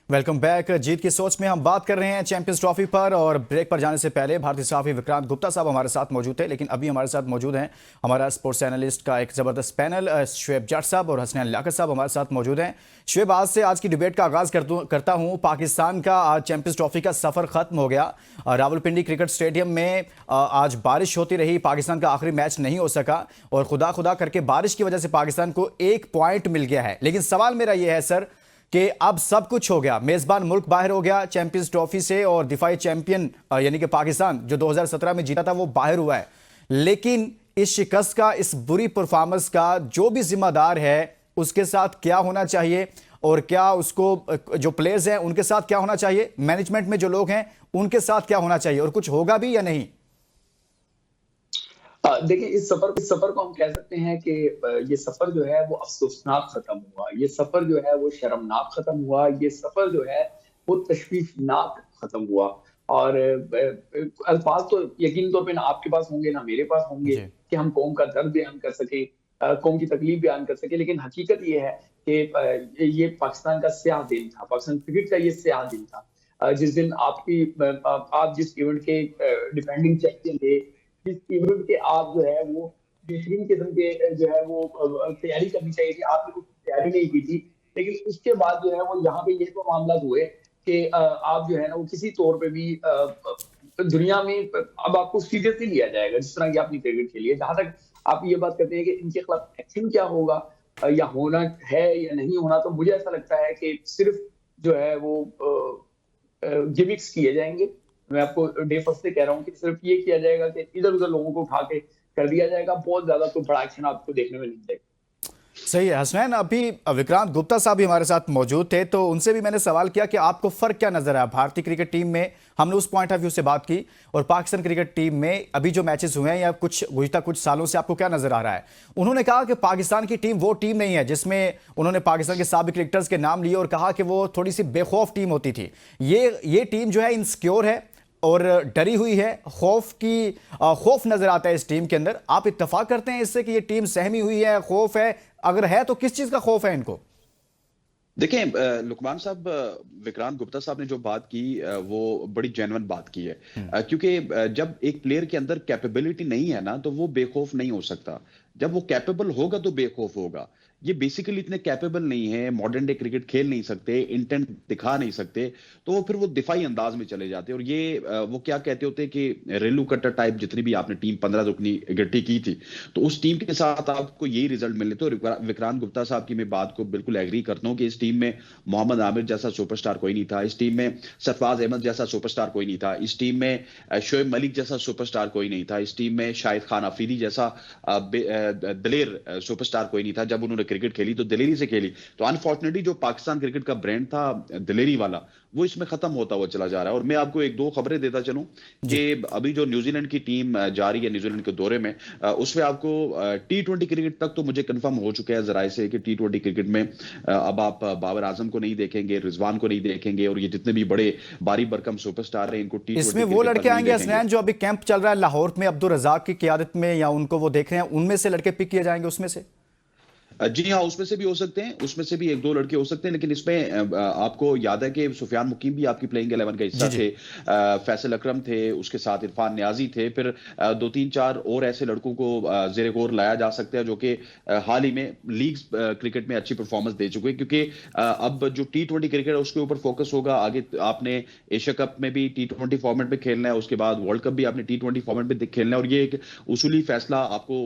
Welcome back. जीत की सोच में हम बात कर रहे हैं चैंपियंस ट्रॉफी पर, और ब्रेक पर जाने से पहले भारतीय सहाफ़ी विक्रांत गुप्ता साहब हमारे साथ मौजूद थे, लेकिन अभी हमारे साथ मौजूद हैं हमारा स्पोर्ट्स एनालिस्ट का एक ज़बरदस्त पैनल, शुएब जट साहब और हसनैन लियाकत साहब हमारे साथ मौजूद हैं। शुएब, आज की डिबेट का आगाज़ करता हूँ। पाकिस्तान का आज चैंपियंस ट्रॉफी का सफ़र ख़त्म हो गया। रावलपिंडी क्रिकेट स्टेडियम में आज बारिश होती रही, पाकिस्तान का आखिरी मैच नहीं हो सका, और खुदा करके बारिश की वजह से पाकिस्तान को 1 पॉइंट मिल गया है। लेकिन सवाल मेरा यह है सर कि अब सब कुछ हो गया, मेजबान मुल्क बाहर हो गया चैंपियंस ट्रॉफी से, और दिफाई चैंपियन यानी कि पाकिस्तान जो 2017 में जीता था वो बाहर हुआ है। लेकिन इस शिकस्त का, इस बुरी परफॉर्मेंस का जो भी जिम्मेदार है उसके साथ क्या होना चाहिए, और क्या उसको जो प्लेयर्स हैं उनके साथ क्या होना चाहिए, मैनेजमेंट में जो लोग हैं उनके साथ क्या होना चाहिए, और कुछ होगा भी या नहीं? देखिए, इस सफर को हम कह सकते हैं कि ये सफर जो है वो अफसोसनाक खत्म हुआ, ये सफर जो है वो शर्मनाक खत्म हुआ, ये सफर जो है वो तशवीशनाक खत्म हुआ। और अल्फाज तो यकीन तौर पे ना आपके पास होंगे ना मेरे पास होंगे कि हम कौम का दर्द बयान कर सके, कौम की तकलीफ बयान कर सके। लेकिन हकीकत ये है कि ये पाकिस्तान का स्याह दिन था, पाकिस्तान क्रिकेट का ये स्याह दिन था। जिस दिन आप जिस इवेंट के डिफेंडिंग चैंपियन थे, जिस इवेंट के आप जो है वो बेहतरीन किस्म के जो है वो तैयारी करनी चाहिए थी, आपने कुछ तैयारी नहीं की थी। लेकिन उसके बाद जो है वो यहाँ पे ये तो मामला हुए कि आप जो है ना वो किसी तौर पे भी दुनिया में अब आपको सीरियसली लिया जाएगा जिस तरह की आपने क्रिकेट खेली है। जहां तक आप ये बात करते हैं कि इनके खिलाफ एक्शन क्या होगा या होना है या नहीं होना, तो मुझे ऐसा लगता है कि सिर्फ जो है वो गिमिक्स किए जाएंगे। मैं आपको डे फर्स्ट से कह रहा हूँ कि सिर्फ ये किया जाएगा कि इधर उधर लोगों को उठा के कर दिया जाएगा, बहुत ज्यादा कोई बड़ा एक्शन आपको देखने में नहीं मिलेगा। सही है हसनैन। अभी विक्रांत गुप्ता साहब भी हमारे साथ मौजूद थे, तो उनसे भी मैंने सवाल किया कि आपको फर्क क्या नजर आया भारतीय क्रिकेट टीम में। हमने उस पॉइंट ऑफ व्यू से बात की, और पाकिस्तान क्रिकेट टीम में अभी जो मैचेस हुए हैं या गुज़िश्ता कुछ सालों से आपको क्या नजर आ रहा है? उन्होंने कहा कि पाकिस्तान की टीम वो टीम नहीं है जिसमें, उन्होंने पाकिस्तान के साबिक क्रिकेटर्स के नाम लिए और कहा कि वो थोड़ी सी बेखौफ टीम होती थी। ये टीम जो है इनसिक्योर है और डरी हुई है, खौफ नजर आता है इस टीम के अंदर। आप इत्तेफाक करते हैं इससे कि ये टीम सहमी हुई है, खौफ है? अगर है तो किस चीज का खौफ है इनको? देखें, लुकमान साहब, विक्रांत गुप्ता साहब ने जो बात की वो बड़ी जेन्युइन बात की है। क्योंकि जब एक प्लेयर के अंदर कैपेबिलिटी नहीं है ना, तो वो बेखौफ नहीं हो सकता। जब वो कैपेबल होगा तो बेखौफ होगा। ये बेसिकली इतने कैपेबल नहीं है, मॉडर्न डे क्रिकेट खेल नहीं सकते, इंटेंट दिखा नहीं सकते, तो वो फिर वो दिफाई अंदाज में चले जाते हैं। और ये वो क्या कहते होते हैं कि रेलू कट्टर टाइप जितनी भी आपने टीम 15 रुकनी इकट्ठी की थी, तो उस टीम के साथ आपको यही रिजल्ट मिलने थे। और विक्रांत गुप्ता साहब की मैं बात को बिल्कुल एग्री करता हूँ कि इस टीम में मोहम्मद आमिर जैसा सुपरस्टार कोई नहीं था, इस टीम में सरफराज अहमद जैसा सुपरस्टार कोई नहीं था, इस टीम में शोएब मलिक जैसा सुपरस्टार कोई नहीं था, इस टीम में शाहिद खान अफरीदी जैसा दलेर सुपरस्टार कोई नहीं था। जब उन्होंने क्रिकेट खेली तो दिलेरी से खेली। तो अनफॉर्चुनेटली जो पाकिस्तान क्रिकेट का ब्रांड था दिलेरी वाला, वो इसमें खत्म होता हुआ चला जा रहा है। और मैं आपको एक दो खबरें देता चलूं कि अभी जो न्यूजीलैंड की टीम जा रही है न्यूजीलैंड के दौरे में, उसमें आपको T20 क्रिकेट तक तो मुझे कंफर्म हो चुका है जराए से कि T20 क्रिकेट में अब आप बाबर आजम को नहीं देखेंगे, रिजवान को नहीं देखेंगे, और ये जितने भी बड़े बारी बरकम सुपरस्टार हैं इनको T20 इसमें वो लड़के आएंगे हसनैन जो अभी कैंप चल रहा है लाहौर में अब्दुल रजाक की क़ियादत में, या उनको वो देख रहे हैं, उनमें से लड़के पिक किए जाएंगे उसमें से? जी हाँ, उसमें से भी हो सकते हैं, उसमें से भी एक दो लड़के हो सकते हैं। लेकिन इसमें आपको याद है कि सुफियान मुकीम भी आपकी प्लेइंग 11 का हिस्सा थे, फैसल अकरम थे, उसके साथ इरफान न्याजी थे, फिर 2-3-4 और ऐसे लड़कों को जेर गौर लाया जा सकता है जो कि हाल ही में लीग क्रिकेट में अच्छी परफॉर्मेंस दे चुके हैं। क्योंकि अब जो T20 क्रिकेट है उसके ऊपर फोकस होगा। आगे आपने एशिया कप में भी T20 फॉर्मेट में खेलना है, उसके बाद वर्ल्ड कप भी आपने T20 फॉर्मेट में खेलना है, और ये एक उसूली फैसला आपको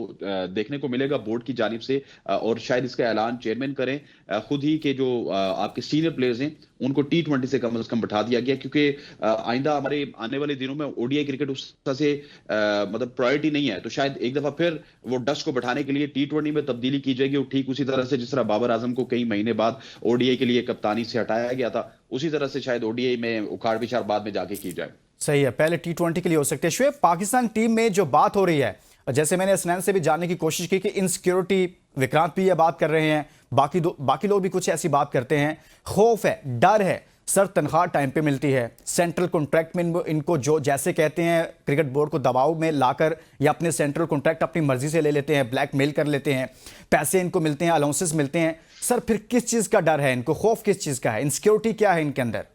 देखने को मिलेगा बोर्ड की जानिब से। और शायद इसका ऐलान चेयरमैन करें खुद ही कि जो आपके सीनियर प्लेयर्स हैं उनको T20 से कम बैठा दिया गया। क्योंकि आइंदा हमारे आने वाले दिनों में ओडीआई क्रिकेट उस तरह से मतलब प्रायोरिटी नहीं है, तो शायद एक दफा फिर वो डस्ट को बैठाने के लिए T20 में तब्दीली की जाएगी। और ठीक उसी तरह से जिस तरह बाबर आजम को कई महीने बाद ओडीआई के लिए कप्तानी से हटाया गया था, उसी तरह से शायद ओडीआई में उखाड़ पिछाड़ बाद में जाके की जाए। सही है, पहले T20 के लिए हो सकते हैं। शुएब, पाकिस्तान टीम में जो बात हो रही है, जैसे मैंने हसनैन से भी जानने की कोशिश की कि इनसिक्योरिटी, विक्रांत भी ये बात कर रहे हैं, बाकी लोग भी कुछ ऐसी बात करते हैं, खौफ है, डर है, सर तनख्वाह टाइम पे मिलती है, सेंट्रल कॉन्ट्रैक्ट में इनको जो जैसे कहते हैं क्रिकेट बोर्ड को दबाव में लाकर या अपने सेंट्रल कॉन्ट्रैक्ट अपनी मर्जी से ले लेते हैं, ब्लैकमेल कर लेते हैं, पैसे इनको मिलते हैं, अलाउंसेस मिलते हैं, सर फिर किस चीज का डर है इनको, खौफ किस चीज का है, इनसिक्योरिटी क्या है इनके अंदर?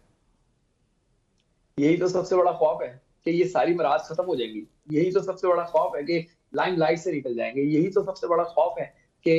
यही तो सबसे बड़ा खौफ है कि ये सारी मराज खत्म हो जाएंगी। यही तो सबसे बड़ा खौफ है कि लाइमलाइट से निकल जाएंगे। यही तो सबसे बड़ा खौफ है कि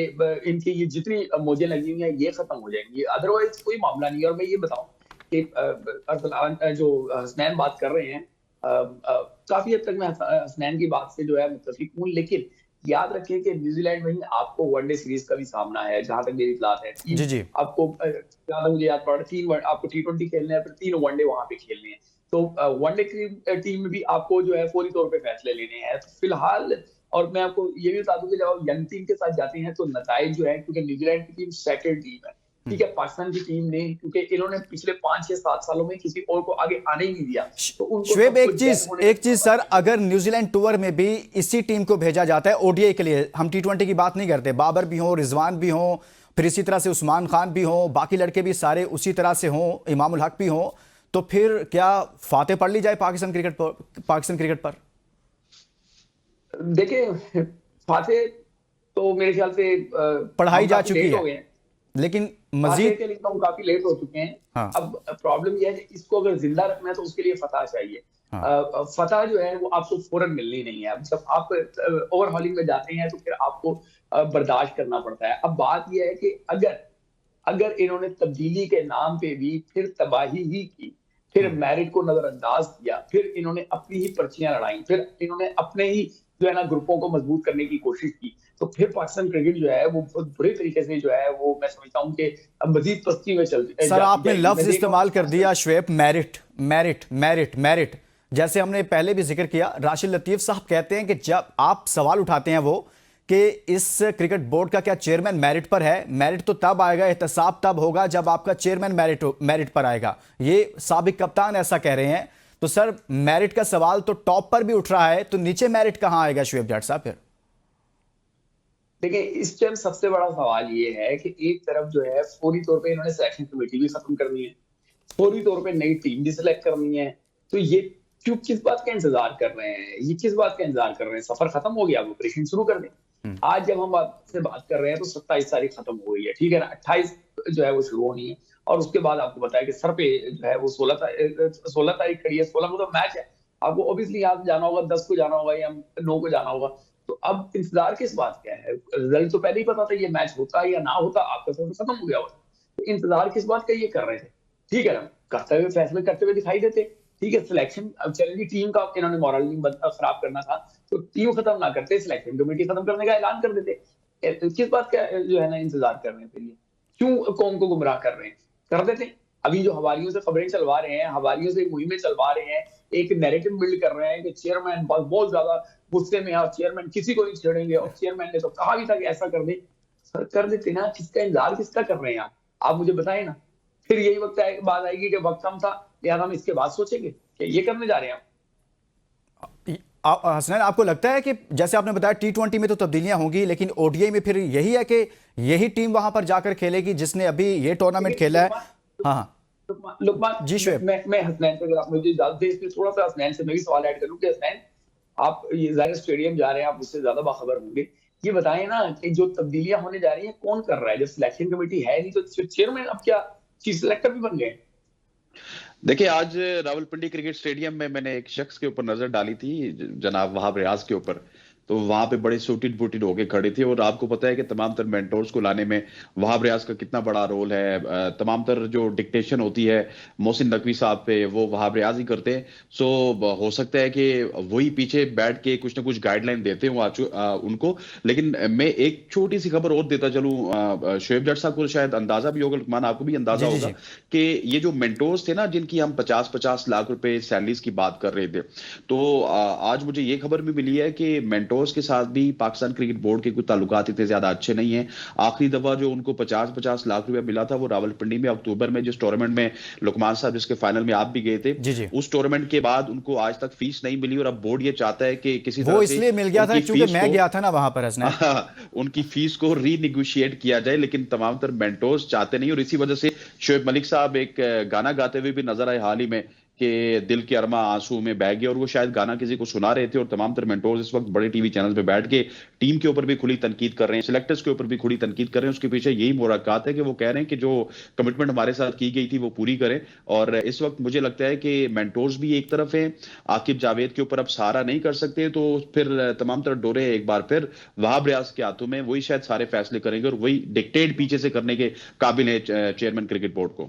इनकी ये जितनी मौजें लगी हुई हैं ये खत्म हो जाएंगी। अदरवाइज कोई मामला नहीं है। और मैं ये बताऊं कि अरसलान जो हसनैन बात कर रहे हैं, काफी हद तक मैं हसनैन की बात से जो है मुत्तफिक हूँ, लेकिन याद रखें कि न्यूजीलैंड में ही आपको वनडे सीरीज का भी सामना है। जहां तक मेरी इत्तलात है, जी जी। आपको जहां तक मुझे याद पड़ रहा है, आपको T20 खेलने हैं, फिर 3 वनडे वहां पे खेलने हैं। तो वनडे की टीम में भी आपको जो है फौरी तौर पे फैसले लेने हैं। तो फिलहाल, और मैं आपको ये भी बता दूं कि जब आप यंग टीम के साथ जाते हैं तो नताइज जो है, क्योंकि न्यूजीलैंड की टीम सेटल्ड टीम है, ठीक है, पाकिस्तान की टीम ने, क्योंकि इन्होंने पिछले 5 6 7 सालों में किसी और को आगे आने ही नहीं दिया, तो उनको शुएब सब एक चीज सर, अगर न्यूजीलैंड टूर में भी इसी टीम को भेजा जाता है ओडीआई के लिए, हम T20 की बात नहीं करते, बाबर भी हो, रिजवान भी हो, फिर इसी तरह से उस्मान खान भी हो, बाकी लड़के भी सारे उसी तरह से हों, इमामुल हक भी हो, तो फिर क्या फातेह पढ़ ली जाए पाकिस्तान क्रिकेट पर? देखिए, फातेह तो मेरे ख्याल से पढ़ाई जा चुकी है, लेकिन मजीद के लिए तो हम काफी लेट हो चुके हैं। हाँ। अब प्रॉब्लम यह है कि इसको अगर जिंदा रखना है तो उसके लिए फतह चाहिए। हाँ। फतह जो है वो आपको फौरन मिलनी नहीं है। अब जब आप ओवरहॉलिंग में जाते हैं तो फिर आपको बर्दाश्त करना पड़ता है। अब बात यह है कि अगर इन्होंने तब्दीली के नाम पे भी फिर तबाही ही की, फिर मेरिट को नजरअंदाज किया, फिर इन्होंने अपनी ही पर्चियां लड़ाई, फिर इन्होंने अपने ही जो है ना ग्रुपों को मजबूत करने की कोशिश की, तो फिर पाकिस्तान क्रिकेट जो है वो बहुत बुरे तरीके से जो है वो मैं समझता हूँ कि मजीद पस्ती में चल। सर आपने लफ्ज इस्तेमाल कर दिया Shoaib, merit merit merit merit, जैसे हमने पहले भी जिक्र किया, राशिद लतीफ साहब कहते हैं कि जब आप सवाल उठाते हैं वो कि इस क्रिकेट बोर्ड का क्या चेयरमैन मेरिट पर है, मेरिट तो तब आएगा, एहतसाब तब होगा जब आपका चेयरमैन मेरिट पर आएगा, ये साबिक कप्तान ऐसा कह रहे हैं। तो सर मेरिट का सवाल तो टॉप पर भी उठ रहा है, तो नीचे मेरिट कहां आएगा शुएब जाट साहब? फिर देखिए, इस टाइम सबसे बड़ा सवाल ये है कि एक तरफ जो है फौरी तौर पे इन्होंने सिलेक्शन कमेटी भी खत्म करनी है, फौरी तौर पे नई टीम भी सिलेक्ट करनी है, तो ये क्यों, किस बात का इंतजार कर रहे हैं? ये किस बात का इंतजार कर रहे हैं? सफर खत्म हो गया, ऑपरेशन शुरू कर दें। आज जब हम आपसे बात कर रहे हैं तो 27 तारीख खत्म हो गई है, ठीक है ना, 28 जो है वो शुरू होनी है, और उसके बाद आपको बताया कि सर पे जो है वो 16 तारीख खड़ी है। 16 को तो मैच है, आपको ऑब्वियसली यहाँ जाना होगा, 10 को जाना होगा या 9 को जाना होगा। तो अब इंतजार किस बात का है? रिजल्ट तो पहले ही पता था, ये मैच होता या ना होता, आपका सफर खत्म हो गया होता, तो इंतजार किस बात का ये कर रहे थे? ठीक है ना, करते हुए फैसले करते हुए दिखाई देते, ठीक है। सिलेक्शन, अब चलिए टीम का इन्होंने मॉरल खराब करना था तो टीम खत्म ना करते, सिलेक्शन कमेटी खत्म करने का ऐलान कर देते। किस बात का जो है ना इंतजार कर रहे हैं? फिर ये क्यों कौम को गुमराह कर रहे हैं? कर देते। अभी जो हवालियों से खबरें चलवा रहे हैं, हवालियों से मुहिमें चलवा रहे हैं, एक नैरेटिव बिल्ड कर रहे हैं कि चेयरमैन बहुत ज्यादा गुस्से में है और चेयरमैन किसी को नहीं छेड़ेंगे, और चेयरमैन ने तो कहा भी था कि ऐसा कर दे। सर कर देते ना, किसका इंतजार किसका कर रहे हैं आप मुझे बताएं ना। फिर यही बात आएगी कि वक्त कम था, लिहाजा हम इसके बाद सोचेंगे कि ये करने जा रहे हैं। हसनैन, आपको लगता है कि जैसे आपने बताया T20 में तो तब्दीलियां होंगी, लेकिन ओडीआई में फिर यही है कि यही टीम वहां पर जाकर खेलेगी जिसने अभी ये टूर्नामेंट खेला है? हाँ लुकमान जी शुएब, मैं हसनैन से, अगर आप मुझे इजाजत दें, इसमें थोड़ा सा हसनैन से मैं भी सवाल ऐड करूं कि हसनैन, आप ये ज़ाहिर स्टेडियम जा रहे हैं, आप मुझसे ज्यादा बाखबर होंगे, ये बताएं ना कि जो तब्दीलियां होने जा रही हैं कौन कर रहा है? जब सिलेक्शन कमेटी है नहीं तो चेयरमैन अब क्या चीफ सिलेक्टर भी बन गए? देखिए, आज रावलपिंडी क्रिकेट स्टेडियम में मैंने एक शख्स के ऊपर नजर डाली थी, जनाब वहाब रियाज के ऊपर, तो वहां पे बड़े सूटेड बूटेड होके खड़े थे, और आपको पता है कि तमाम तर मेंटोर्स को लाने में वहाब रियाज का कितना बड़ा रोल है। तमाम तर जो डिक्टेशन होती है मोहसिन नकवी साहब पे, वो वहाब रियाज ही करते हैं। सो हो सकता है कि वही पीछे बैठ के कुछ ना कुछ गाइडलाइन देते हो उनको। लेकिन मैं एक छोटी सी खबर और देता चलूं, शुएब जट साहब को शायद अंदाजा भी होगा, लुकमान आपको भी अंदाजा होगा कि ये जो मेंटोर्स थे ना, जिनकी हम 50-50 लाख रुपए सैलरीज की बात कर रहे थे, तो आज मुझे ये खबर भी मिली है कि मेंटोर्स के साथ भी पाकिस्तान क्रिकेट बोर्ड के कुछ ताल्लुकात इतने ज्यादा अच्छे नहीं है। आखिरी दफा जो उनको 50-50 लाख रुपया मिला था वो रावलपिंडी में अक्टूबर में जिस टूर्नामेंट में लुकमान साहब जिसके फाइनल में आप भी गए थे, उस टूर्नामेंट के बाद उनको आज तक फीस नहीं मिली, और अब बोर्ड ये चाहता है कि किसी तरह से, वो इसलिए मिल गया था क्योंकि मैं गया था ना वहां पर, उनकी फीस को रीनिगोशिएट किया जाए, लेकिन तमाम तर मेंटोर्स चाहते नहीं। और इसी वजह से शोएब मलिक साहब एक गाना गाते हुए भी नजर आए हाल ही में कि दिल के अरमा आंसू में बह गया, और वो शायद गाना किसी को सुना रहे थे, और तमाम तर मेंटोर्स इस वक्त बड़े टीवी चैनल पे बैठ के टीम के ऊपर भी खुली तनकीद कर रहे हैं, सिलेक्टर्स के ऊपर भी खुली तनकीद कर रहे हैं। उसके पीछे यही मुराकात है कि वो कह रहे हैं कि जो कमिटमेंट हमारे साथ की गई थी वो पूरी करें। और इस वक्त मुझे लगता है कि मेंटोर्स भी एक तरफ हैं, आकिब जावेद के ऊपर अब सहारा नहीं कर सकते, तो फिर तमाम तरह डोरे एक बार फिर वहाब रियाज के हाथों में, वही शायद सारे फैसले करेंगे और वही डिक्टेट पीछे से करने के काबिल है चेयरमैन क्रिकेट बोर्ड को।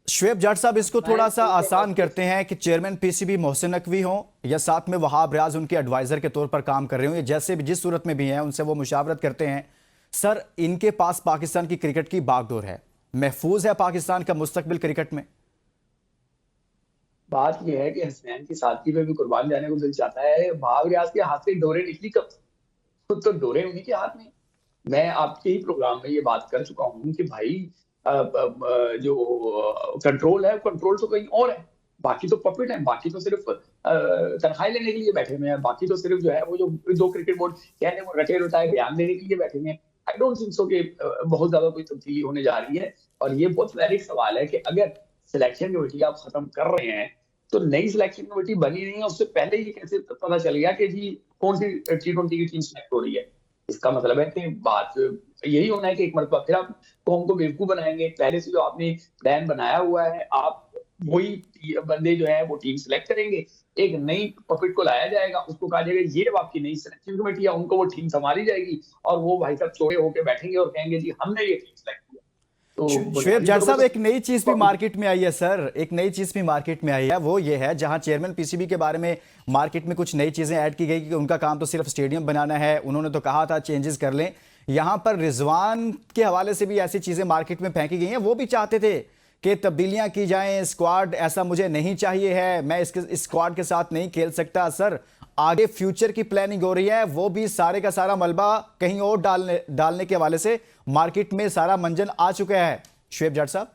शुएब जाट साहब, इसको थोड़ा सा आसान करते हैं कि चेयरमैन पीसीबी मोहसिन नकवी हो या साथ में वहाब रियाज उनके एडवाइजर के तौर पर काम कर रहे हो, या जैसे भी जिस सूरत में भी हैं उनसे वो मुशावरत करते हैं। सर, इनके पास पाकिस्तान की क्रिकेट की बागडोर है, महफूज है पाकिस्तान का मुस्तकबिल क्रिकेट में? बात यह है कि हसनैन की सादगी में भी कुर्बान जाने को दिल चाहता है। वहाब रियाज के हाथ से डोरे निकली कब? खुद तो डोरे उन्हीं के हाथ में। मैं आपके ही प्रोग्राम में ये बात कर चुका हूँ कि भाई जो कंट्रोल है, कंट्रोल तो कहीं और है। बाकी तो पपेट है, बाकी तो सिर्फ तनख्वाही लेने के लिए बैठे हुए हैं, बाकी तो सिर्फ जो है वो जो दो क्रिकेट बोर्ड कहने वो रटे रटाए बयान देने के लिए बैठे हुए हैं। आई डोंट थिंक सो कि बहुत ज्यादा कोई तब्दीली होने जा रही है। और ये बहुत वैलिड सवाल है कि अगर सिलेक्शन कमेटी आप खत्म कर रहे हैं तो नई सिलेक्शन कमेटी बनी नहीं है, उससे पहले ये कैसे पता चल गया कि जी कौन सी T20 की टीम सिलेक्ट हो रही है? इसका मतलब है कि बात यही होना है कि एक मरतबा फिर आप कौम को बेवकूफ बनाएंगे। पहले से जो आपने प्लान बनाया हुआ है, आप वही बंदे जो है वो टीम सिलेक्ट करेंगे, एक नई पपेट को लाया जाएगा, उसको कहा जाएगा ये आपकी नई सिलेक्शन कमेटी है, उनको वो टीम संभाली जाएगी और वो भाई साहब चौड़े होकर बैठेंगे और कहेंगे जी हमने ये टीम सिलेक्ट किया। तो शुएब जाट साहब, एक नई चीज भी मार्केट में आई है सर, एक नई चीज भी मार्केट में आई है, वो ये है जहां चेयरमैन पीसीबी के बारे में मार्केट में कुछ नई चीजें ऐड की गई कि उनका काम तो सिर्फ स्टेडियम बनाना है, उन्होंने तो कहा था चेंजेस कर लें। यहां पर रिजवान के हवाले से भी ऐसी चीजें मार्केट में फेंकी गई हैं, वो भी चाहते थे कि तब्दीलियां की जाएं, स्क्वाड ऐसा मुझे नहीं चाहिए है, मैं इस स्क्वाड के साथ नहीं खेल सकता। सर, आगे फ्यूचर की प्लानिंग हो रही है, वो भी सारे का सारा मलबा कहीं और डालने के हवाले से मार्केट में सारा मंजन आ चुका है। शुएब जाट साहब,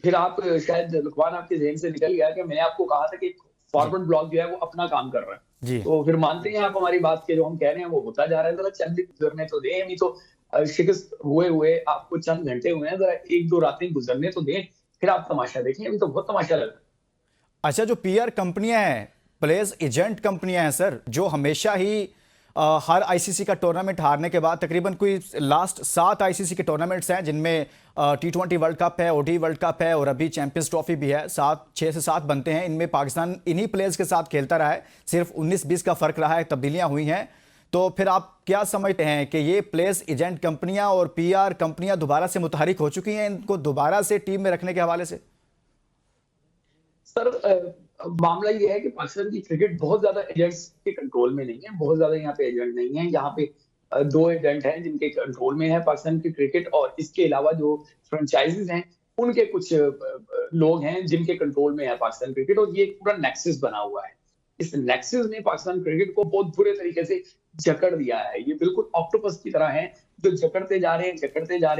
फिर आप शायद लुकमान आपके ज़हन से निकल गया कि मैंने आपको कहा था कि फॉरवर्ड ब्लॉक जो है वो अपना काम कर रहा है जी। तो फिर मानते हैं आप हमारी बात के जो हम कह रहे हैं वो होता जा रहा है। जरा चंद दिन गुजरने तो दें, नहीं तो शिकस्त हुए आपको चंद घंटे हुए हैं, जरा एक दो रातें गुजरने तो दें, फिर आप तमाशा देखिए। अभी तो बहुत तमाशा लग रहा है। अच्छा, जो पीआर कंपनियां हैं, प्लेयर्स एजेंट कंपनियां हैं सर, जो हमेशा ही हर आईसीसी का टूर्नामेंट हारने के बाद, तकरीबन कोई लास्ट 7 आईसीसी के टूर्नामेंट्स हैं जिनमें T20 वर्ल्ड कप है, ODI वर्ल्ड कप है और अभी चैंपियंस ट्रॉफी भी है, 6 से 7 बनते हैं, इनमें पाकिस्तान इन्हीं प्लेयर्स के साथ खेलता रहा है, सिर्फ 19-20 का फर्क रहा है, तब्दीलियां हुई हैं। तो फिर आप क्या समझते हैं कि ये प्लेयर्स एजेंट कंपनियां और पीआर कंपनियां दोबारा से मुतहरिक हो चुकी हैं इनको दोबारा से टीम में रखने के हवाले से? सर, मामला ये है कि पाकिस्तान की क्रिकेट बहुत ज्यादा एजेंट्स के कंट्रोल में नहीं है, बहुत ज्यादा यहाँ पे एजेंट नहीं है। यहाँ पे 2 एजेंट हैं जिनके कंट्रोल में है पाकिस्तान की क्रिकेट, और इसके अलावा जो फ्रेंचाइजीज हैं उनके कुछ लोग हैं जिनके कंट्रोल में है पाकिस्तान क्रिकेट, और ये एक पूरा नेक्सस बना हुआ है। इस नेक्सस ने पाकिस्तान क्रिकेट को बहुत बुरे तरीके से जकड़ दिया है। ये बिल्कुल ऑक्टोपस की तरह है जो जकड़ते जा रहे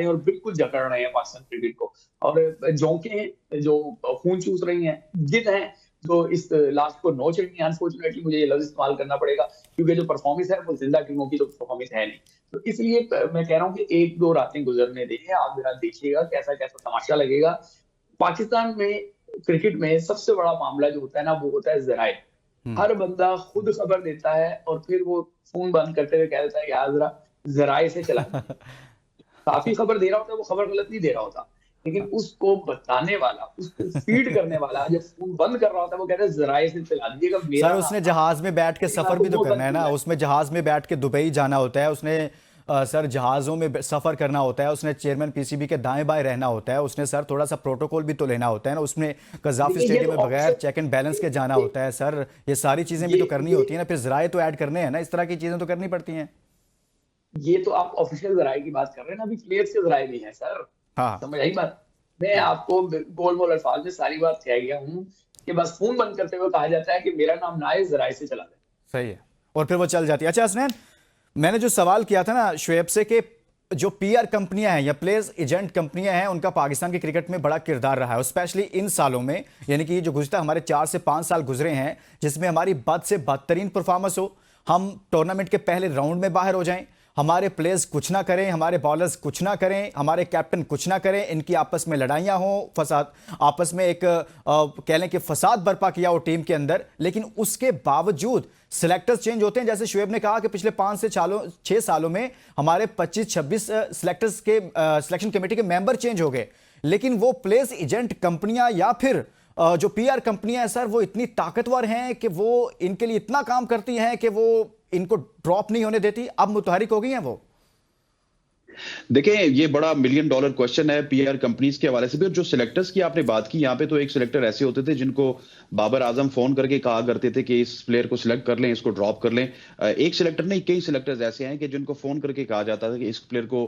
हैं और बिल्कुल जकड़ रहे हैं पाकिस्तान क्रिकेट को। और जोंकें जो खून चूस रही हैं, गिद्ध हैं जो इस लास्ट को नोच रही हैं। अनफॉर्चुनेटली मुझे ये लफ्ज इस्तेमाल करना पड़ेगा क्योंकि जो परफॉर्मेंस है वो जिंदा टीमों की तो परफॉर्मेंस है नहीं। तो इसलिए मैं कह रहा हूँ कि 1-2 रातें गुजरने दें, आप जरा देखिएगा कैसा कैसा तमाशा लगेगा। पाकिस्तान में क्रिकेट में सबसे बड़ा मामला जो होता है ना, वो होता है जराए। हर बंदा खुद खबर देता है और फिर वो फोन बंद करते हुए कह देता है यार जरा जराए से चला। काफी खबर दे रहा होता है, वो खबर गलत नहीं दे रहा होता, लेकिन उसको बताने वाला, उसको फीड करने वाला जब फोन बंद कर रहा होता है वो कहता है जराए से चला दीजिएगा। सर, उसने जहाज में बैठ के सफर भी तो करना है ना, उसमें जहाज में बैठ के दुबई जाना होता है, उसने सर जहाज़ों में सफ़र करना होता है, उसने चेयरमैन पीसीबी के दाएं बाएं रहना होता है, उसने सर थोड़ा सा प्रोटोकॉल भी तो लेना होता है ना, उसने कज़ाफ़ी स्टेडियम में बगैर चेक एंड बैलेंस के जाना होता है। सर, ये सारी चीज़ें भी तो करनी होती है ना, फिर ज़राए तो ऐड करने हैं ना, इस तरह की चीज़ें तो करनी पड़ती हैं। ये तो आप ऑफिशियल जराए की बात कर रहे हैं ना, अभी प्लेयर्स के जराए भी हैं सर। हाँ, समझ आई बात? मैं आपको गोल मोल अल्फाज में सारी बात कह गया हूँ कि बस फोन बंद करते हुए कहा जाता है कि मेरा नाम ना है, जराए से चला जाए। सही है, और फिर वो चल जाती है। अच्छा हसनैन, मैंने जो सवाल किया था ना शुएब से कि जो पीआर कंपनियां हैं या प्लेयर्स एजेंट कंपनियां हैं, उनका पाकिस्तान की क्रिकेट में बड़ा किरदार रहा है, स्पेशली इन सालों में, यानी कि जो गुज़श्ता हमारे 4 से 5 साल गुजरे हैं जिसमें हमारी बद से बदतरीन परफॉर्मेंस हो, हम टूर्नामेंट के पहले राउंड में बाहर हो जाएं, हमारे प्लेयर्स कुछ ना करें, हमारे बॉलर्स कुछ ना करें, हमारे कैप्टन कुछ ना करें, इनकी आपस में लड़ाइयां हों, फसाद, आपस में एक कह लें कि फसाद बर्पा किया हो टीम के अंदर, लेकिन उसके बावजूद सिलेक्टर्स चेंज होते हैं। जैसे शुएब ने कहा कि पिछले 5 से 6 सालों में हमारे 25-26 सिलेक्टर्स के सिलेक्शन कमेटी के मेंबर चेंज हो गए, लेकिन वो प्लेस एजेंट कंपनियां या फिर जो पीआर कंपनियां हैं सर, वो इतनी ताकतवर हैं कि वो इनके लिए इतना काम करती हैं कि वो इनको ड्रॉप नहीं होने देती। अब मुतहरिक हो गई हैं वो। देखें, ये बड़ा मिलियन डॉलर क्वेश्चन है पीआर कंपनीज के हवाले से भी। और जो सिलेक्टर्स की आपने बात की, यहाँ पे तो एक सिलेक्टर ऐसे होते थे जिनको बाबर आजम फोन करके कहा करते थे कि इस प्लेयर को सिलेक्ट कर लें, इसको ड्रॉप कर लें। एक सिलेक्टर नहीं, कई सिलेक्टर्स ऐसे हैं कि जिनको फोन करके कहा जाता था कि इस प्लेयर को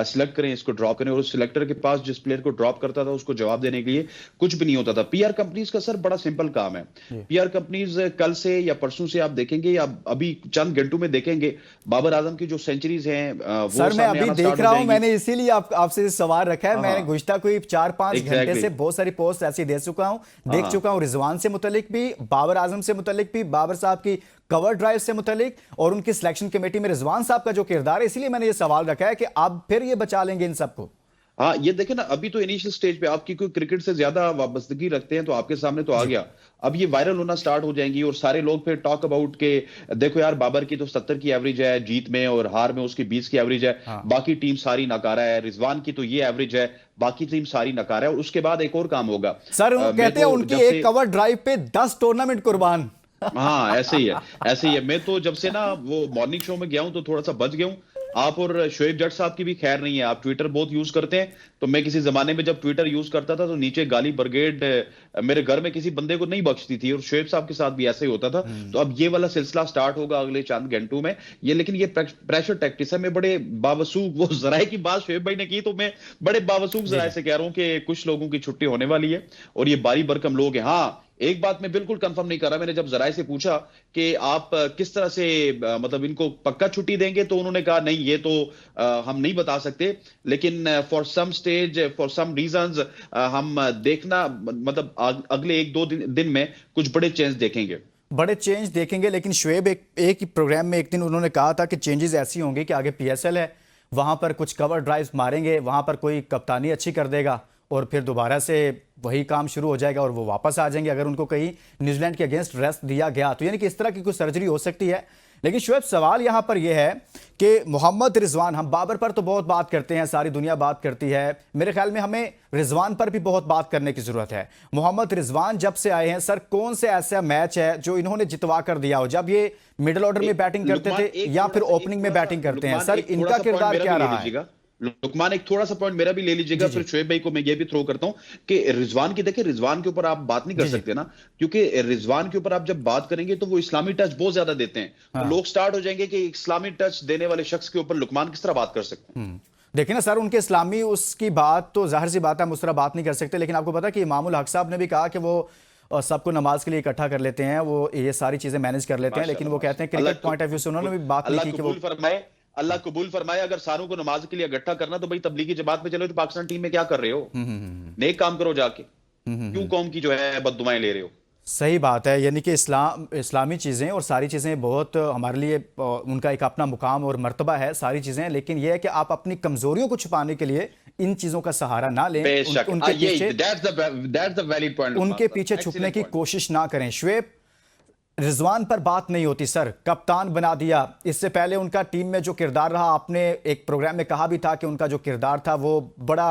सिलेक्ट करें, इसको ड्रॉप करें, और उस सिलेक्टर के पास जिस प्लेयर को ड्रॉप करता था उसको जवाब देने के लिए कुछ भी नहीं होता था। पीआर कंपनीज का सर बड़ा सिंपल काम है। पीआर कंपनीज कल से या परसों से आप देखेंगे या अभी चंद घंटों में देखेंगे, बाबर आजम की जो सेंचुरीज हैं वो सर मैं अभी देख रहा हूं, मैंने इसीलिए आपसे सवाल रखा है। मैंने गुज़िश्ता कोई 4-5 घंटे से बहुत सारी पोस्ट ऐसी देख चुका हूं रिजवान से मुतल्लिक भी, बाबर आजम से मुतल्लिक भी, बाबर साहब की कवर ड्राइव से मुतल्लिक, और उनकी सिलेक्शन कमेटी में रिजवान साहब का जो किरदार है, इसीलिए मैंने ये सवाल रखा है कि आप फिर ये बचा लेंगे इन सबको। हाँ, ये देखें ना, अभी तो इनिशियल स्टेज पे आपकी कोई क्रिकेट से ज्यादा वाबस्तगी रखते हैं तो आपके सामने तो आ गया। अब ये वायरल होना स्टार्ट हो जाएंगी और सारे लोग फिर टॉक अबाउट के देखो यार, बाबर की तो 70 की एवरेज है जीत में और हार में, उसकी 20 की एवरेज है, बाकी टीम सारी नकारा है। रिजवान की तो ये एवरेज है, बाकी टीम सारी नकारा है। और उसके बाद एक और काम होगा सर, कहते हैं उनकी एक कवर ड्राइव पे 10 टूर्नामेंट कुर्बान। हाँ, ऐसे ही है, ऐसे ही है। मैं तो जब से ना वो मॉर्निंग शो में गया हूं तो थोड़ा सा बच गया हूं। आप और शोएब जट साहब की भी खैर नहीं है, आप ट्विटर बहुत यूज करते हैं। तो मैं किसी जमाने में जब ट्विटर यूज करता था तो नीचे गाली ब्रिगेड मेरे घर में किसी बंदे को नहीं बख्शती थी, और शोएब साहब के साथ भी ऐसे ही होता था। तो अब ये वाला सिलसिला स्टार्ट होगा अगले चंद घंटों में ये। लेकिन ये प्रेशर टैक्टिक्स है। मैं बड़े बावसूख, वो जराए की बात शोएब भाई ने की तो मैं बड़े बावसूख जराए से कह रहा हूं कि कुछ लोगों की छुट्टी होने वाली है और ये बारी बरकम लोग हैं। हाँ, एक बात मैं बिल्कुल कंफर्म नहीं कर रहा। मैंने जब जराए से पूछा कि आप किस तरह से मतलब इनको पक्का छुट्टी देंगे, तो उन्होंने कहा नहीं, ये तो हम नहीं बता सकते, लेकिन for some stage, for some reasons हम देखना, मतलब अगले 1-2 दिन में कुछ बड़े चेंज देखेंगे। लेकिन शुएब एक ही प्रोग्राम में एक दिन उन्होंने कहा था कि चेंजेस ऐसी होंगी कि आगे पीएसएल है, वहां पर कुछ कवर ड्राइव्स मारेंगे, वहां पर कोई कप्तानी अच्छी कर देगा और फिर दोबारा से वही काम शुरू हो जाएगा और वो वापस आ जाएंगे अगर उनको कहीं न्यूजीलैंड के अगेंस्ट रेस्ट दिया गया तो। यानी कि इस तरह की कुछ सर्जरी हो सकती है। लेकिन शुएब, सवाल यहां पर यह है कि मोहम्मद रिजवान, हम बाबर पर तो बहुत बात करते हैं, सारी दुनिया बात करती है, मेरे ख्याल में हमें रिजवान पर भी बहुत बात करने की जरूरत है। मोहम्मद रिजवान जब से आए हैं सर, कौन से ऐसा मैच है जो इन्होंने जितवा कर दिया हो, जब ये मिडिल ऑर्डर में बैटिंग करते थे या फिर ओपनिंग में बैटिंग करते हैं? सर, इनका किरदार क्या रहा है? लुकमान, एक थोड़ा सा पॉइंट मेरा भी ले लीजिएगा, फिर शोएब भाई को मैं ये भी थ्रो करता हूं कि रिजवान की, देखिए रिजवान के ऊपर आप बात नहीं कर सकते ना, क्योंकि रिजवान के ऊपर आप जब बात करेंगे तो वो इस्लामी टच बहुत ज्यादा देते हैं। तो लोग स्टार्ट हो जाएंगे कि इस्लामी टच देने वाले शख्स के ऊपर लुकमान किस तरह बात कर सकते हैं। देखिए ना सर, उनके इस्लामी उसकी बात तो जाहिर सी बात है, हम उस तरह बात नहीं कर सकते। लेकिन आपको पता है कि इमामुल हक साहब ने भी कहा कि वो सबको नमाज के लिए इकट्ठा कर लेते हैं, वो ये सारी चीजें मैनेज कर लेते हैं। लेकिन वो कहते हैं क्रिकेट पॉइंट ऑफ व्यू से उन्होंने भी बात नहीं की कि वो अल्लाह कबूल फरमाए। अगर सारों को नमाज के लिए इकट्ठा करना तो भाई तबलीगी जमात में चलो, तो पाकिस्तान टीम में क्या कर रहे हो? नेक काम करो जाके, क्यों कौम की जो है बद्दुआएं ले रहे हो? सही बात है। यानी कि इस्लामी चीज़ें और सारी चीज़ें बहुत हमारे लिए उनका एक अपना मुकाम और मर्तबा है, सारी चीज़ें। लेकिन यह है कि आप अपनी कमजोरियों को छुपाने के लिए इन चीज़ों का सहारा ना लें, उनके पीछे छुपने की कोशिश ना करें। शुएब, रिजवान पर बात नहीं होती सर, कप्तान बना दिया। इससे पहले उनका टीम में जो किरदार रहा, आपने एक प्रोग्राम में कहा भी था कि उनका जो किरदार था वो बड़ा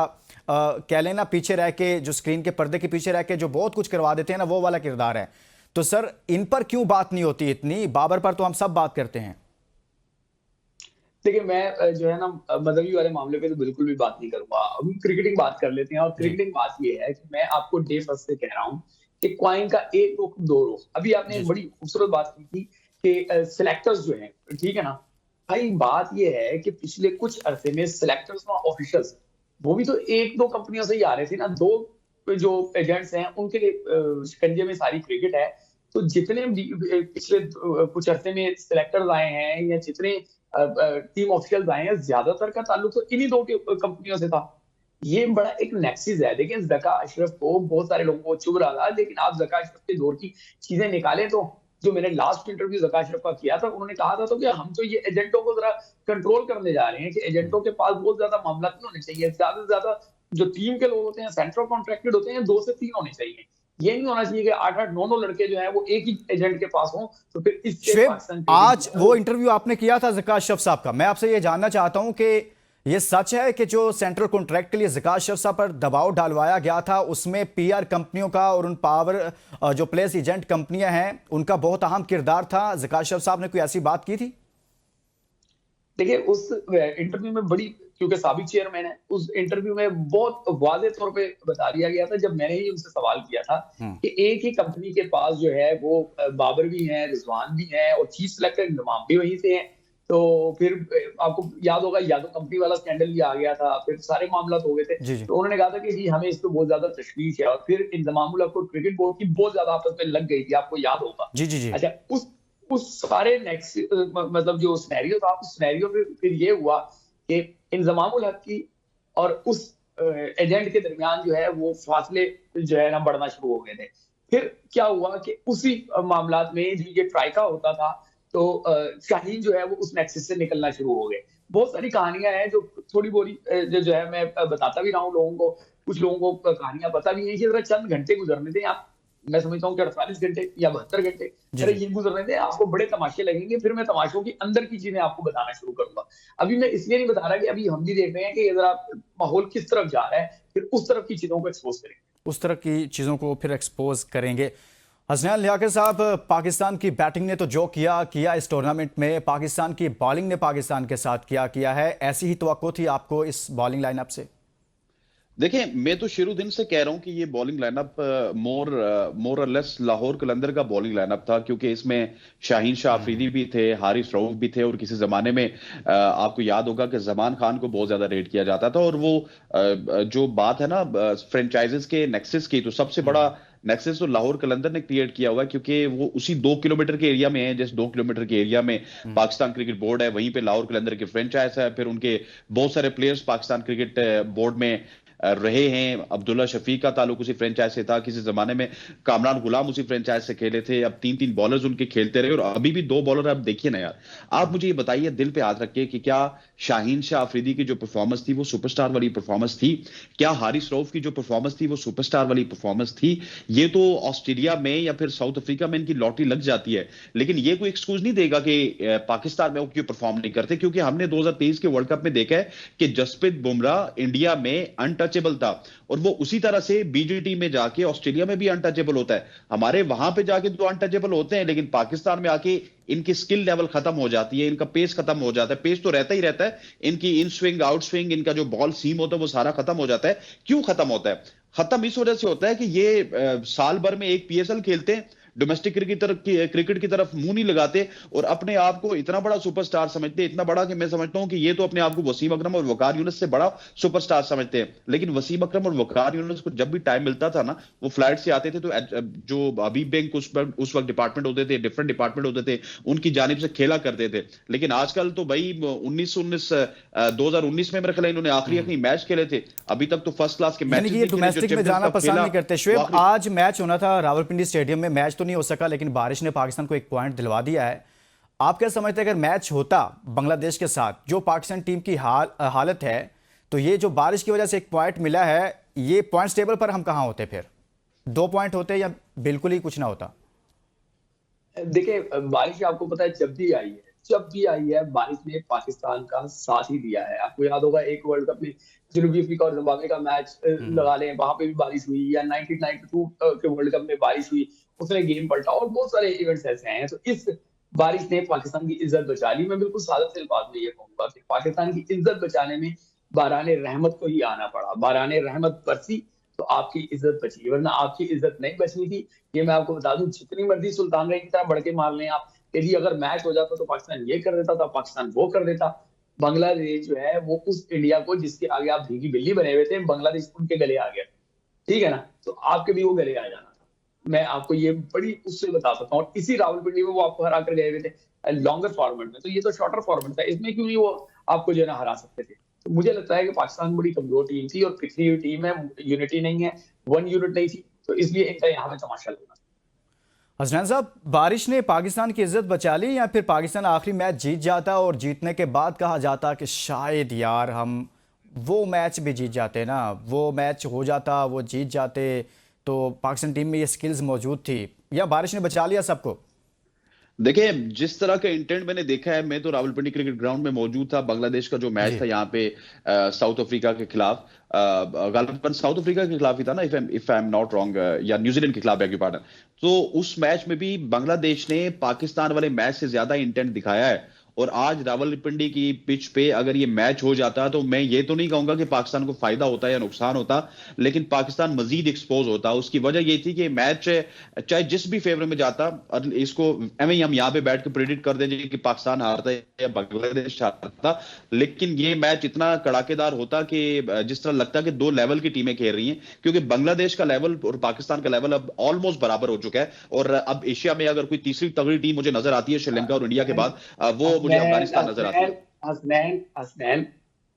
कह लेना पीछे रह के, जो स्क्रीन के पर्दे के पीछे रह के जो बहुत कुछ करवा देते हैं ना, वो वाला किरदार है। तो सर, इन पर क्यों बात नहीं होती इतनी? बाबर पर तो हम सब बात करते हैं। देखिए, मैं जो है ना मदवी वाले मामले पे तो बिल्कुल भी बात नहीं करूंगा। हम क्रिकेटिंग बात कर लेते हैं, और क्रिकेटिंग बात ये है कि मैं आपको डे फर्स्ट से कह रहा हूं कि क्वाइन का एक रुख दो रुख। अभी आपने बड़ी खूबसूरत बात की थी कि सिलेक्टर्स जो हैं, ठीक है ना भाई, बात ये है कि पिछले कुछ अरसे में सिलेक्टर्स और ऑफिशियल्स वो भी तो 1-2 कंपनियों से ही आ रहे थे ना। 2 जो एजेंट्स हैं उनके लिए शिकंजे में सारी क्रिकेट है। तो जितने पिछले कुछ अरसे में सिलेक्टर्स आए हैं या जितने टीम ऑफिशियल्स आए हैं, ज्यादातर का ताल्लुक तो इन्हीं 2 कंपनियों से था। ये बड़ा एक नेक्सिस है। देखिए, ज़का अशरफ को बहुत सारे लोगों को चुभ रहा था, लेकिन आप ज़का अशरफ के दौर की चीजें निकालें तो जो मैंने लास्ट इंटरव्यू ज़का अशरफ का किया था, उन्होंने कहा था तो कि हम तो ये एजेंटों को जरा कंट्रोल करने जा रहे हैं कि एजेंटों के पास बहुत ज्यादा मामला नहीं होने चाहिए, ज्यादा से ज्यादा जो टीम के लोग होते हैं, सेंट्रल कॉन्ट्रैक्टेड होते हैं, 2 से 3 होने चाहिए। ये नहीं होना चाहिए कि 8-8, 9-9 लड़के जो हैं वो एक ही एजेंट के पास हों, तो फिर इससे शुएब, पाकिस्तान आज वो इंटरव्यू आपने किया था ज़का अशरफ साहब का, मैं आपसे ये जानना चाहता हूं कि ये सच है कि जो सेंट्रल कॉन्ट्रैक्ट के लिए ज़का अशरफ साहब पर दबाव डालवाया गया था उसमें पीआर कंपनियों का और उन पावर जो प्लेस एजेंट कंपनियां हैं उनका बहुत अहम किरदार था? ज़का अशरफ साहब ने कोई ऐसी बात की थी? देखिए, उस इंटरव्यू में बड़ी, क्योंकि साबिक चेयरमैन है, उस इंटरव्यू में बहुत वाज़ेह तौर पे बता दिया गया था, जब मैंने ही उनसे सवाल किया था कि एक ही कंपनी के पास जो है वो बाबर भी हैं, रिजवान भी हैं और चीफ सेलेक्टर इंतमाम भी वहीं से हैं। तो फिर आपको याद होगा, यादव कंपनी वाला स्कैंडल भी आ गया था, फिर सारे मामला हो गए थे। जी जी तो उन्होंने कहा था कि जी हमें इस पे बहुत ज्यादा तशवीश है, और फिर इंतजामुल हक और क्रिकेट बोर्ड की बहुत ज्यादा आपस में लग गई थी, आपको याद होगा। जी जी जी अच्छा, उस सारे नेक्स्ट मतलब जो सिनेरियो था, उस सिनेरियो में फिर ये हुआ कि इंजमामुल हक की और उस एजेंट के दरमियान जो है वो फासले जो है ना बढ़ना शुरू हो गए थे। फिर क्या हुआ कि उसी मामलात में ये ट्राइका होता था, तो शाहीन जो है वो उस नेक्सस से निकलना शुरू हो गए। बहुत सारी कहानियां हैं जो थोड़ी बोरी जो है मैं बताता भी रहा हूँ लोगों को, कुछ लोगों को कहानियां पता भी है कि जरा चंद घंटे गुजरने थे आप, मैं समझता हूँ कि 48 घंटे या 72 घंटे अरे ये गुजरने थे, आपको बड़े तमाशे लगेंगे। फिर मैं तमाशों की अंदर की चीजें आपको बताना शुरू करूंगा। अभी मैं इसलिए नहीं बता रहा कि अभी हम भी देख रहे हैं कि जरा माहौल किस तरफ जा रहा है, फिर उस तरफ की चीजों को एक्सपोज करेंगे। उस तरह की चीज़ों को फिर एक्सपोज करेंगे। हसनैन लियाकत साहब, पाकिस्तान की बैटिंग ने तो जो किया इस टूर्नामेंट में, पाकिस्तान की बॉलिंग ने पाकिस्तान के साथ किया है। ऐसी ही तवक्को थी आपको इस बॉलिंग लाइनअप से? देखें, मैं तो शुरू दिन से कह रहा हूं कि ये बॉलिंग लाइनअप मोर और लेस लाहौर कलंदर का बॉलिंग लाइनअप था, क्योंकि इसमें शाहीन शाह अफरीदी भी थे, हारिस रऊफ भी थे, और किसी जमाने में आपको याद होगा कि जमान खान को बहुत ज्यादा रेट किया जाता था। और वो जो बात है ना फ्रेंचाइजेस के नेक्सस की, तो सबसे बड़ा नेक्सस तो लाहौर कलंदर ने क्रिएट किया हुआ है, क्योंकि वो उसी 2 किलोमीटर के एरिया में है। जैसे 2 किलोमीटर के एरिया में पाकिस्तान क्रिकेट बोर्ड है, वहीं पे लाहौर कलंदर के फ्रेंचाइज है। फिर उनके बहुत सारे प्लेयर्स पाकिस्तान क्रिकेट बोर्ड में रहे हैं। अब्दुल्ला शफीक का ताल्लुक उसी फ्रेंचाइज से था, किसी जमाने में कामरान गुलाम उसी फ्रेंचाइज से खेले थे। अब 3-3 बॉलर्स उनके खेलते रहे, और अभी भी 2 बॉलर आप देखिए ना यार। आप मुझे ये बताइए, दिल पे हाथ रखिए, कि क्या शाहीन शाह अफरीदी की जो परफॉर्मेंस थी वो सुपरस्टार वाली परफॉर्मेंस थी? क्या हारिस रऊफ की जो परफॉर्मेंस थी वो सुपरस्टार वाली परफॉर्मेंस थी? ये तो ऑस्ट्रेलिया में या फिर साउथ अफ्रीका में इनकी लॉटरी लग जाती है, लेकिन ये कोई एक्सक्यूज नहीं देगा कि पाकिस्तान में वो क्यों परफॉर्म नहीं करते। क्योंकि हमने 2023 के वर्ल्ड कप में देखा है कि जसप्रीत बुमराह इंडिया में अनटचेबल था, और वो उसी तरह से बीजीटी में जाके ऑस्ट्रेलिया में भी अनटचेबल होता है। हमारे वहां पे जाके तो अनटचेबल होते हैं, लेकिन पाकिस्तान में आके इनकी स्किल लेवल खत्म हो जाती है, इनका पेस खत्म हो जाता है। पेस तो रहता ही रहता है, इनकी इन स्विंग आउट स्विंग, इनका जो बॉल सीम होता है वो सारा खत्म हो जाता है। क्यों खत्म होता है? खत्म इस वजह से होता है कि ये साल भर में एक पीएसएल खेलते हैं, डोमेस्टिक क्रिकेट की तरफ मुंह नहीं लगाते, और अपने आप को इतना बड़ा सुपरस्टार समझते हैं, इतना बड़ा कि मैं समझता हूं कि ये तो अपने आप को वसीम अकरम और वकार यूनुस से बड़ा सुपरस्टार समझते हैं। लेकिन वसीम अकरम और वकार यूनुस को जब भी टाइम मिलता था ना, वो फ्लाइट से आते थे, तो जो हबीब बैंक उस वक्त डिपार्टमेंट होते थे, डिफरेंट डिपार्टमेंट होते थे, उनकी जानिब से खेला करते थे। लेकिन आजकल तो भाई 2019 में मेरे ख्याल इन्होंने आखिरी मैच खेले थे, अभी तक तो फर्स्ट क्लास के मैच डोमेस्टिक में जाना पसंद नहीं करते। शुएब, आज मैच होना था रावलपिंडी स्टेडियम में, मैच तो नहीं हो सका, लेकिन बारिश ने पाकिस्तान को एक पॉइंट दिलवा दिया है। आप क्या समझते हैं, अगर मैच होता बांग्लादेश के साथ, जो पाकिस्तान टीम की हालत है, तो ये जो बारिश की वजह से एक पॉइंट मिला है, ये पॉइंट्स टेबल पर हम कहां होते? फिर 2 पॉइंट होते या बिल्कुल ही कुछ ना होता? देखिए, बारिश आपको पता है जब भी आई है बारिश ने पाकिस्तान का साथ ही दिया है। आपको याद होगा एक वर्ल्ड कप में जनूबी अफ्रीका और जिम्बाब्वे का मैच लगा लें, वहां पे भी बारिश हुई, या 1992 के वर्ल्ड कप में बारिश हुई, उसने गेम पलटा, और बहुत सारे इवेंट्स ऐसे हैं। तो इस बारिश ने पाकिस्तान की इज्जत बचा ली। मैं बिल्कुल सादत से बात में ये कहूंगा कि पाकिस्तान की इज्जत बचाने में बाराने रहमत को ही आना पड़ा। बाराने रहमत बरसी तो आपकी इज्जत बची, वरना आपकी इज्जत नहीं बचनी थी। ये मैं आपको बता दूं, जितनी मर्जी सुल्तान रही की तरह बढ़ के मार लें आप, यदि अगर मैच हो जाता तो पाकिस्तान ये कर देता था, पाकिस्तान वो कर देता। बांग्लादेश जो है वो उस इंडिया को जिसके आगे आप भीगी बिल्ली बने हुए थे, बांग्लादेश उनके गले आ गया, ठीक है ना? तो आपके भी वो गले आ जाना था। मैं आपको ये बड़ी उससे बता सकता हूँ। और इसी रावलपिंडी में वो आपको हरा कर गए हुए थे लॉन्गर फॉर्मेट में, तो ये तो शॉर्टर फॉर्मेट था, इसमें क्यों नहीं वो आपको जो है ना हरा सकते थे? तो मुझे लगता है कि पाकिस्तान बड़ी कमजोर टीम थी और पिछली हुई टीम है, यूनिटी नहीं है, वन यूनिट नहीं थी, तो इसलिए इनका यहाँ पे तमाशा लगना। हसनैन साहब, बारिश ने पाकिस्तान की इज्जत बचा ली या फिर पाकिस्तान आखिरी मैच जीत जाता और जीतने के बाद कहा जाता कि शायद यार हम वो मैच भी जीत जाते ना, वो मैच हो जाता, वो जीत जाते तो पाकिस्तान टीम में ये स्किल्स मौजूद थी, या बारिश ने बचा लिया सबको? देखिए, जिस तरह का इंटेंट मैंने देखा है, मैं तो रावलपिंडी क्रिकेट ग्राउंड में मौजूद था। बांग्लादेश का जो मैच जी। था यहाँ पे साउथ अफ्रीका के खिलाफ, गालिबन साउथ अफ्रीका के खिलाफ ही था ना, if I am not wrong, या न्यूजीलैंड के खिलाफ, बैक पार्टनर। तो उस मैच में भी बांग्लादेश ने पाकिस्तान वाले मैच से ज्यादा इंटेंट दिखाया है। और आज रावलपिंडी की पिच पे अगर ये मैच हो जाता तो मैं ये तो नहीं कहूंगा कि पाकिस्तान को फायदा होता या नुकसान होता, लेकिन पाकिस्तान मजीद एक्सपोज होता। उसकी वजह ये थी कि मैच चाहे जिस भी फेवर में जाता, और इसको हम यहाँ पे बैठ के प्रेडिक्ट कर देंगे कि पाकिस्तान हारता या बांग्लादेश हारता, लेकिन ये मैच इतना कड़ाकेदार होता कि जिस तरह लगता कि दो लेवल की टीमें खेल रही हैं, क्योंकि बांग्लादेश का लेवल और पाकिस्तान का लेवल अब ऑलमोस्ट बराबर हो चुका है। और अब एशिया में अगर कोई तीसरी तगड़ी टीम मुझे नजर आती है श्रीलंका और इंडिया के बाद, वो मुझे अफगानिस्तान नजर आती है। हसनैन हसनैन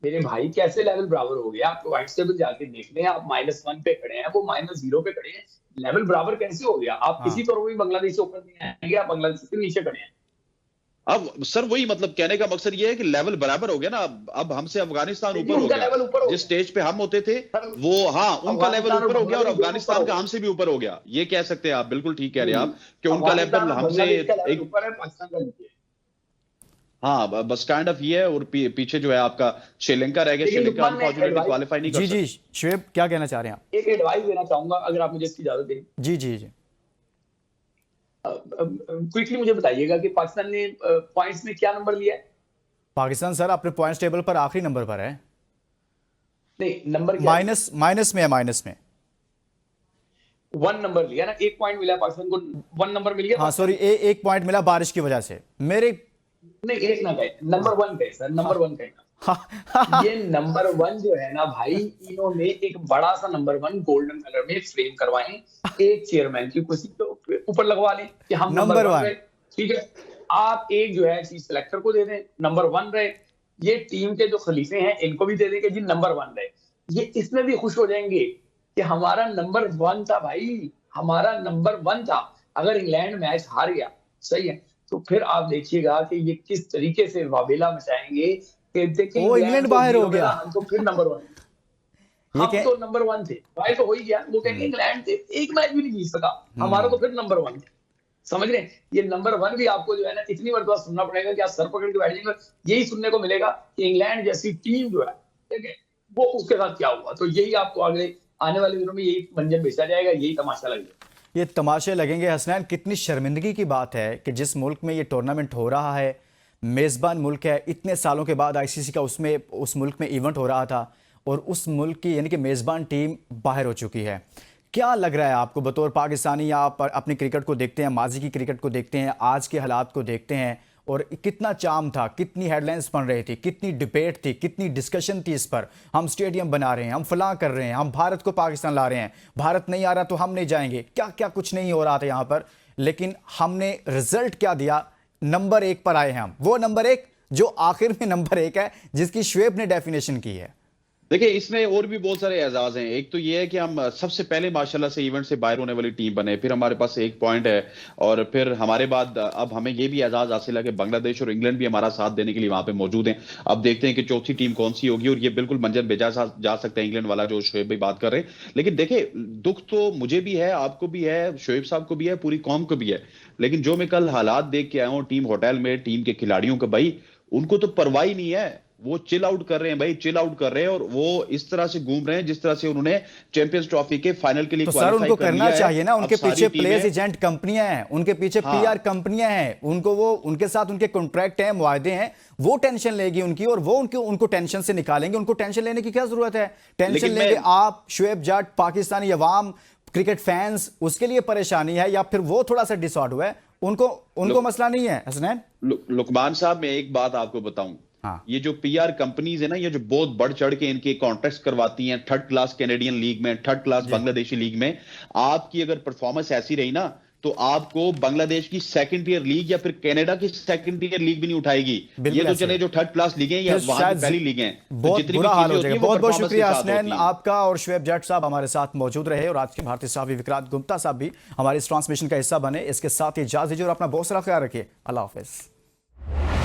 मेरे भाई, कैसे लेवल बराबर हो गया? आप पॉइंट्स टेबल जाके देख लें, आप -1 पे खड़े हैं, वो -0 पे खड़े हैं। लेवल बराबर कैसे हो गया? आप हाँ। किसी तरह भी बांग्लादेश से ऊपर नहीं आएंगे, आप बांग्लादेश से नीचे खड़े हैं। अब सर वही मतलब कहने का मकसद ये है कि लेवल बराबर हो गया ना। अब हमसे अफगानिस्तान देखिए, ऊपर हो उनका गया। लेवल ऊपर हो जिस स्टेज पे हम होते थे सर, वो, हाँ, उनका लेवल अफगानिस्तान ऊपर हो गया और बांग्लादेश दोनों अफगानिस्तान ऊपर का हो हमसे भी ऊपर हो गया। ये कह सकते हैं आप, बिल्कुल ठीक कह रहे हैं गया। आप कि उनका अफगानिस्तान लेवल और हमसे बांग्लादेश का लेवल एक, ऊपर है, पाकिस्तान का नीचे है। हाँ, बस काइंड ऑफ ये है। और पीछे जो है आपका श्रीलंका रह गया। लेकिन श्रीलंका लुकमान, मैं अनफॉर्चुनेटली क्वालिफाई नहीं कर जी जी, सकता। शुएब क्या कहना चाह रहे हैं आप? एक एडवाइस देना चाहूंगा, अगर आप मुझे इसकी इजाजत दें। जी जी जी। क्विकली मुझे बताइएगा कि पाकिस्तान ने पॉइंट्स में क्या नंबर लिया है? पाकिस्तान सर अपने पॉइंट्स टेबल पर आखिरी नंबर पर है। नहीं, नंबर क्या है? माइनस में है, माइनस में। 1 नंबर लिया ना, 1 पॉइंट मिला पाकिस्तान को, 1 नंबर मिल गया। हाँ सॉरी, एक पॉइंट मिला बारिश की वजह से मेरे। नहीं, एक ना कहे, नंबर 1 कहे सर, नंबर 1 कहे। हाँ। ये नंबर 1 जो है ना भाई, इन्होंने एक बड़ा सा नंबर 1 गोल्डन कलर में फ्रेम करवाए, एक चेयरमैन की कुर्सी के ऊपर लगवा लें कि हम नंबर 1 रहे। ठीक है, आप एक जो है चीज सिलेक्टर को दे दें, नंबर 1 रहे। ये टीम के जो खलीफे हैं इनको भी दे दें कि जी नंबर 1 रहे। ये इसमें भी खुश हो जाएंगे कि हमारा नंबर 1 था भाई, हमारा नंबर 1 था। अगर इंग्लैंड मैच हार गया, सही है, तो फिर आप देखिएगा कि ये किस तरीके से वावेला मचाएंगे कि देखिए वो इंग्लैंड बाहर हो गया, हम तो फिर नंबर 1, हम तो नंबर 1 थे भाई, तो हो ही गया। वो कहेंगे इंग्लैंड थे, एक मैच भी नहीं जीत सका, हमारा तो फिर नंबर 1। समझ रहे हैं? ये नंबर 1 भी आपको जो है ना इतनी मरतबा सुनना पड़ेगा कि आप सर पकड़ के बैठ जाएंगे। यही सुनने को मिलेगा कि इंग्लैंड जैसी टीम जो है, ठीक है, वो उसके साथ क्या हुआ। तो यही आपको आगे आने वाले दिनों में यही मंजर बेचा जाएगा, यही तमाशा लगेगा। ये तमाशे लगेंगे। हसनैन, कितनी शर्मिंदगी की बात है कि जिस मुल्क में ये टूर्नामेंट हो रहा है, मेज़बान मुल्क है, इतने सालों के बाद आईसीसी का उस मुल्क में इवेंट हो रहा था और उस मुल्क की यानी कि मेज़बान टीम बाहर हो चुकी है। क्या लग रहा है आपको बतौर पाकिस्तानी? आप अपनी क्रिकेट को देखते हैं, माजी की क्रिकेट को देखते हैं, आज के हालात को देखते हैं, और कितना चाम था, कितनी हेडलाइंस बन रही थी, कितनी डिबेट थी, कितनी डिस्कशन थी इस पर। हम स्टेडियम बना रहे हैं, हम फलां कर रहे हैं, हम भारत को पाकिस्तान ला रहे हैं, भारत नहीं आ रहा तो हम नहीं जाएंगे, क्या क्या कुछ नहीं हो रहा था यहाँ पर। लेकिन हमने रिजल्ट क्या दिया? नंबर 1 पर आए हैं हम, वो नंबर 1 जो आखिर में नंबर 1 है, जिसकी शुएब ने डेफिनेशन की है। देखिए, इसमें और भी बहुत सारे एजाज हैं। एक तो ये है कि हम सबसे पहले माशाल्लाह से इवेंट से बाहर होने वाली टीम बने, फिर हमारे पास 1 पॉइंट है, और फिर हमारे बाद अब हमें ये भी एजाज हासिल है कि बांग्लादेश और इंग्लैंड भी हमारा साथ देने के लिए वहां पे मौजूद हैं। अब देखते हैं कि चौथी टीम कौन सी होगी, और ये बिल्कुल मंजर भेजा जा सकता है इंग्लैंड वाला जो शोएब भाई बात कर रहे हैं। लेकिन देखिए, दुख तो मुझे भी है, आपको भी है, शोएब साहब को भी है, पूरी कौम को भी है। लेकिन जो मैं कल हालात देख के आया हूँ टीम होटल में, टीम के खिलाड़ियों का, भाई उनको तो परवाह ही नहीं है। वो चिल आउट कर रहे हैं भाई, चिल आउट कर रहे हैं, और वो इस तरह से घूम रहे हैं जिस तरह से उन्होंने चैंपियंस ट्रॉफी के फाइनल के लिए तो सर उनको करना चाहिए ना, उनके पीछे प्लेयर्स एजेंट कंपनियां हैं, उनके पीछे पीआर कंपनियां हैं, उनके साथ उनके कॉन्ट्रैक्ट हैं, मुआहदे हैं, वो टेंशन लेगी उनकी, और वो उनको टेंशन से निकालेंगे। उनको टेंशन लेने की क्या जरूरत है? टेंशन लेंगे आप, शुएब जट, पाकिस्तानी अवाम, क्रिकेट फैंस, उसके लिए परेशानी है, या फिर वो थोड़ा सा डिसऑर्डर हुआ है, उनको मसला नहीं है। हसनैन, लुकमान साहब, मैं एक बात आपको बताऊं, हाँ, ये जो पीआर कंपनीज है ना, ये जो बहुत बढ़ चढ़ के इनके कॉन्ट्रैक्ट्स करवाती हैं 3rd क्लास कैनेडियन लीग में, 3rd क्लास बांग्लादेशी लीग में, आपकी अगर परफॉर्मेंस ऐसी रही ना तो आपको बांग्लादेश की सेकंड टियर लीग या फिर कनाडा की सेकंड टियर लीग भी नहीं उठाएगी। ये तो चले जो थर्ड क्लास लीग है या वहां की पहली लीग है, तो बहुत बुरा हाल हो जाएगा। बहुत बहुत शुक्रिया हसनैन आपका और शुएब जट साहब हमारे साथ मौजूद रहे, और आज के भारतीय सहाफ़ी विक्रांत गुप्ता साहब भी हमारे इस ट्रांसमिशन का हिस्सा बने। इसके साथ ही इजाज़त दीजिए और अपना बहुत सारा ख्याल रखिए। अल्लाह हाफिज़।